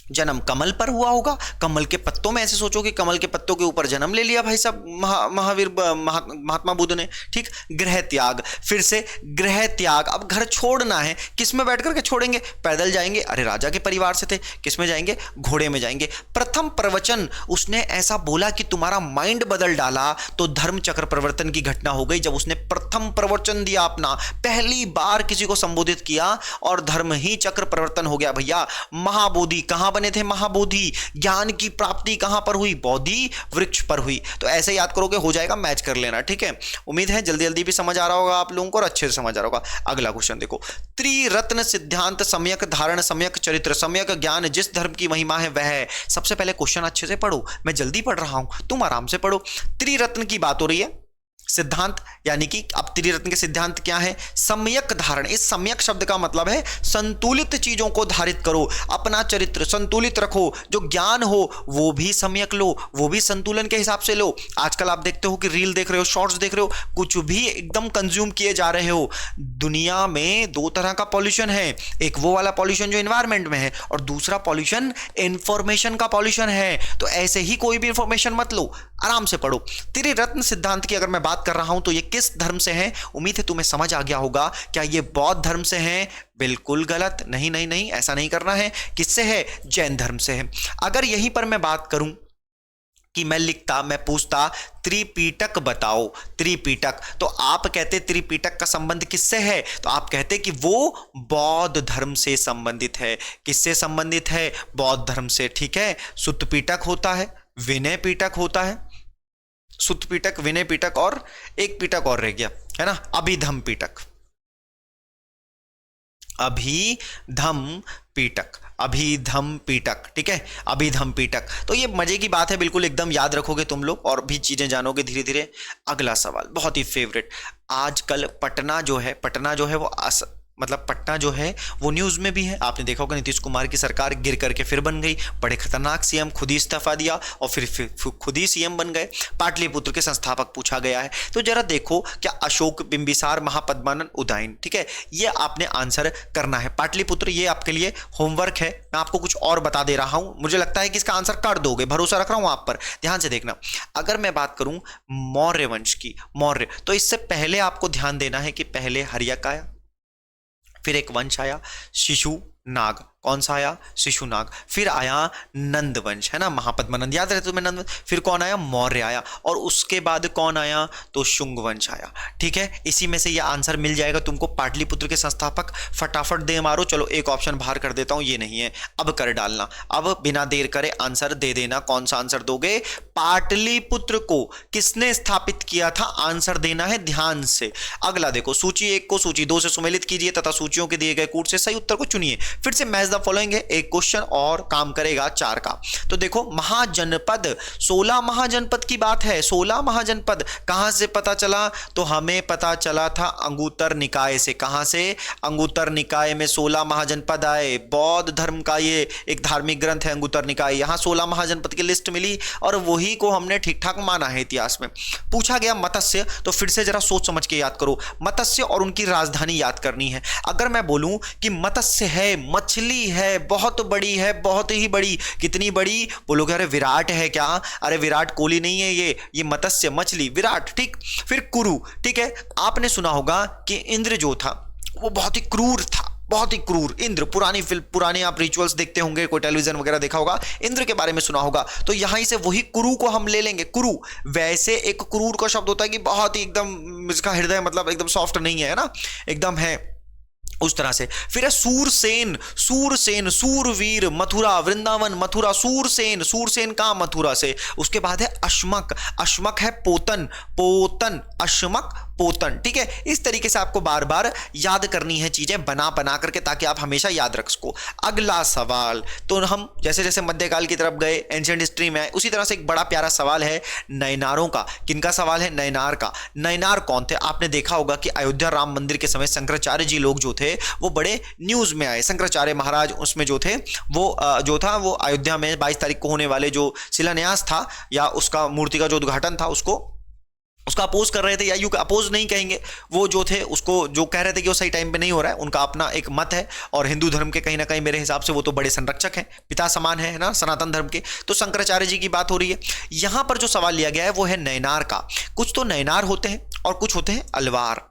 Speaker 1: जन्म कमल पर हुआ होगा। कमल के पत्तों में, ऐसे सोचो कि कमल के पत्तों के ऊपर जन्म ले लिया भाई साहब महावीर महात्मा बुद्ध ने। ठीक, गृह त्याग, फिर से गृह त्याग। अब घर छोड़ना है, किस में बैठ करके छोड़ेंगे? पैदल जाएंगे, अरे राजा के परिवार से थे, किस में जाएंगे? घोड़े में जाएंगे। प्रथम प्रवचन, उसने ऐसा बोला कि तुम्हारा माइंड बदल डाला, तो धर्म चक्र परिवर्तन की घटना हो गई जब उसने प्रथम प्रवचन दिया अपना, पहली बार किसी को संबोधित किया और धर्म ही चक्र परिवर्तन हो गया भैया। महाबोधि, कहां बने थे महाबोधि? ज्ञान की प्राप्ति कहां पर हुई? बोधि वृक्ष पर हुई। तो ऐसे याद करोगे, हो जाएगा, मैच कर लेना। ठीक है, उम्मीद है जल्दी जल्दी भी समझ आ रहा होगा आप लोगों को और अच्छे से समझ आ रहा होगा। अगला क्वेश्चन देखो, त्रिरत्न सिद्धांत, सम्यक धारण, सम्यक चरित्र, सम्यक ज्ञान, जिस धर्म की महिमा है वह है। सबसे पहले क्वेश्चन अच्छे से पढ़ो, मैं जल्दी पढ़ रहा हूं, तुम आराम से पढ़ो। त्रिरत्न की बात हो रही है, सिद्धांत, यानी कि अब त्रिरत्न के सिद्धांत क्या है? सम्यक धारण। इस सम्यक शब्द का मतलब है संतुलित चीजों को धारित करो, अपना चरित्र संतुलित रखो, जो ज्ञान हो वो भी सम्यक लो, वो भी संतुलन के हिसाब से लो। आजकल आप देखते हो कि रील देख रहे हो, शॉर्ट्स देख रहे हो, कुछ भी एकदम कंज्यूम किए जा रहे हो। दुनिया में 2 तरह का पॉल्यूशन है, एक वो वाला पॉल्यूशन जो एनवायरमेंट में है और दूसरा पॉल्यूशन इंफॉर्मेशन का पॉल्यूशन है। तो ऐसे ही कोई भी इंफॉर्मेशन मत लो, आराम से पढ़ो। त्रिरत्न सिद्धांत की अगर मैं बात कर रहा हूं तो ये किस धर्म से है? उम्मीद है तुम्हें समझ आ गया होगा। क्या ये बौद्ध धर्म से है? बिल्कुल गलत, नहीं नहीं नहीं, ऐसा नहीं करना है। किससे है? जैन धर्म से है। अगर यहीं पर मैं बात करूं कि मैं लिखता, मैं पूछता त्रिपिटक बताओ, त्रिपिटक, तो आप कहते त्रिपिटक का संबंध किससे है, तो आप कहते कि वो बौद्ध धर्म से संबंधित है। किससे संबंधित है, बौद्ध धर्म से, ठीक है। सुत्त पिटक होता है, विनय पिटक होता है, सुत्त पिटक, विनय पिटक, और एक पिटक और रह गया है ना, अभिधम पिटक, अभिधम पिटक, अभिधम पिटक, ठीक है, अभिधम पिटक। तो ये मजे की बात है, बिल्कुल एकदम याद रखोगे तुम लोग और भी चीजें जानोगे धीरे धीरे। अगला सवाल बहुत ही फेवरेट, आजकल पटना जो है वो मतलब पटना जो है वो न्यूज में भी है। आपने देखा होगा नीतीश कुमार की सरकार गिर करके फिर बन गई, बड़े खतरनाक सीएम, खुद ही इस्तीफा दिया और फिर खुद ही सीएम बन गए। पाटलिपुत्र के संस्थापक पूछा गया है, तो जरा देखो क्या अशोक, बिंबिसार, महापद्मानंद, उदयन, ठीक है, ये आपने आंसर करना है। पाटलिपुत्र ये आपके लिए होमवर्क है, मैं आपको कुछ और बता दे रहा हूं, मुझे लगता है कि इसका आंसर कर दोगे, भरोसा रख रहा हूं आप पर, ध्यान से देखना। अगर मैं बात करूं मौर्य वंश की, मौर्य, तो इससे पहले आपको ध्यान देना है कि पहले हर्यक आया, फिर एक वंश आया शिशुनाग, कौन सा आया, शिशुनाग, फिर आया नंद वंश, है ना, महापद्मानंद याद रहे तुम्हें, नंद, फिर कौन आया, मौर्य आया, और उसके बाद कौन आया, तो शुंग वंश आया, ठीक है। इसी में से यह आंसर मिल जाएगा तुमको, पाटलिपुत्र के संस्थापक। फटाफट दे मारो, चलो एक ऑप्शन बाहर कर देता हूं, ये नहीं है, अब कर डालना, अब बिना देर करे आंसर दे देना। कौन सा आंसर दोगे, पाटलिपुत्र को किसने स्थापित किया था, आंसर देना है ध्यान से। अगला देखो, सूची 1 को सूची 2 से सुमेलित कीजिए तथा सूचियों के दिए गए कूट से सही उत्तर को चुनिए। फिर से मैच द फॉलोइंग है, एक क्वेश्चन और काम करेगा 4 का। तो देखो महाजनपद, 16 महाजनपद की बात है, 16 महाजनपद कहां से पता चला, तो हमें पता चला था अंगुत्तर निकाय से। कहां से, अंगुत्तर निकाय में 16 महाजनपद आए। बौद्ध धर्म का ये एक धार्मिक ग्रंथ है अंगुत्तर निकाय, यहां 16 महाजनपद की लिस्ट मिली और वही को हमने ठीक ठाक माना है। इतिहास में पूछा गया मत्स्य, तो फिर से जरा सोच समझ के याद करो, मत्स्य और उनकी राजधानी याद करनी है। अगर मैं बोलूं कि मत्स्य है, मछली है, बहुत बड़ी है, बहुत ही बड़ी, कितनी बड़ी, बोलोगे अरे विराट है क्या, अरे विराट कोहली नहीं है ये मत्स्य, मछली, विराट, ठीक। फिर कुरु, ठीक है, आपने सुना होगा कि इंद्र जो था वो बहुत ही क्रूर था, बहुत ही क्रूर। इंद्र, पुरानी फिल्म, पुराने आप रिचुअल्स देखते होंगे, कोई टेलीविजन वगैरह देखा होगा, इंद्र के बारे में सुना होगा, तो यहां से वही कुरु को हम ले लेंगे। कुरु, वैसे एक क्रूर का शब्द होता है कि बहुत ही एकदम, इसका हृदय मतलब एकदम सॉफ्ट नहीं है ना, एकदम है उस तरह से। फिर है सूरसेन, सूरसेन, सूरवीर, मथुरा, वृंदावन, मथुरा, सूरसेन, सूरसेन का मथुरा से। उसके बाद है अश्मक, अश्मक है पोतन, पोतन, अश्मक, पोतन, ठीक है। इस तरीके से आपको बार बार याद करनी है चीजें बना बना करके, ताकि आप हमेशा याद रख सको। अगला सवाल, तो हम जैसे जैसे मध्यकाल की तरफ गए, एंशिएंट हिस्ट्री में आए, उसी तरह से एक बड़ा प्यारा सवाल है नयनारों का। किनका सवाल है, नयनार का। नयनार कौन थे, आपने देखा होगा कि अयोध्या राम मंदिर के समय शंकराचार्य जी लोग जो थे वो बड़े न्यूज में आए। शंकराचार्य महाराज उसमें जो थे वो अयोध्या में 22 तारीख को होने वाले जो शिलान्यास था या उसका मूर्ति का जो उद्घाटन था उसका अपोज कर रहे थे, या यू अपोज नहीं कहेंगे, वो जो थे उसको जो कह रहे थे कि वो सही टाइम पे नहीं हो रहा है, उनका अपना एक मत है। और हिंदू धर्म के कहीं ना कहीं मेरे हिसाब से वो तो बड़े संरक्षक हैं, पिता समान है ना सनातन धर्म के। तो शंकराचार्य जी की बात हो रही है। यहां पर जो सवाल लिया गया है वो है नयनार का। कुछ तो नयनार होते हैं और कुछ होते हैं अलवार,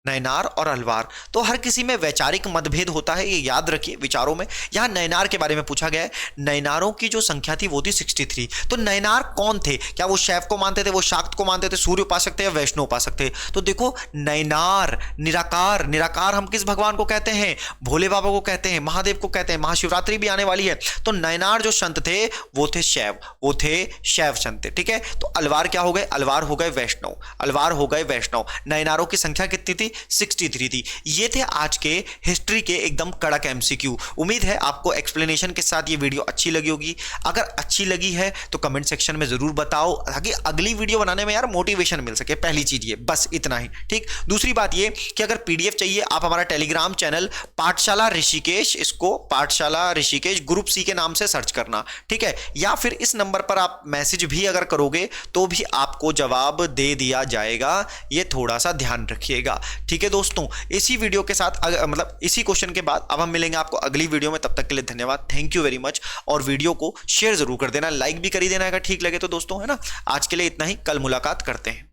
Speaker 1: नयनार और अलवार। तो हर किसी में वैचारिक मतभेद होता है, ये याद रखिए विचारों में। यहां नयनार के बारे में पूछा गया है, नयनारों की जो संख्या थी वो थी 63। तो नयनार कौन थे, क्या वो शैव को मानते थे, वो शाक्त को मानते थे, सूर्य उपासक थे या वैष्णव उपासक थे। तो देखो नयनार, निराकार, निराकार हम किस भगवान को कहते हैं, भोले बाबा को कहते हैं, महादेव को कहते हैं। महाशिवरात्रि भी आने वाली है, तो नयनार जो संत थे वो थे शैव, वो थे शैव संत थे, ठीक है। तो अलवार क्या हो गए, अलवार हो गए वैष्णव, अलवार हो गए वैष्णव। नयनारों की संख्या कितनी थी, 63 थी। ये थे आज के हिस्ट्री के एकदम कड़क एमसीक्यू। उम्मीद है आपको एक्सप्लेनेशन के साथ ये वीडियो अच्छी लगी होगी। अगर अच्छी लगी है तो कमेंट सेक्शन में जरूर बताओ, ताकि अगली वीडियो बनाने में यार मोटिवेशन मिल सके। पहली चीज ये, बस इतना ही, ठीक। दूसरी बात ये कि अगर पीडीएफ चाहिए, आप हमारा टेलीग्राम चैनल पाठशाला ऋषिकेश, इसको पाठशाला ऋषिकेश ग्रुप सी के नाम से सर्च करना, ठीक है। या फिर इस नंबर पर आप मैसेज भी अगर करोगे तो भी आपको जवाब दे दिया जाएगा, ये थोड़ा सा ध्यान रखिएगा, ठीक है दोस्तों। इसी वीडियो के साथ मतलब इसी क्वेश्चन के बाद अब हम मिलेंगे आपको अगली वीडियो में। तब तक के लिए धन्यवाद, थैंक यू वेरी मच। और वीडियो को शेयर जरूर कर देना, लाइक भी कर ही देना अगर ठीक लगे तो दोस्तों, है ना। आज के लिए इतना ही, कल मुलाकात करते हैं।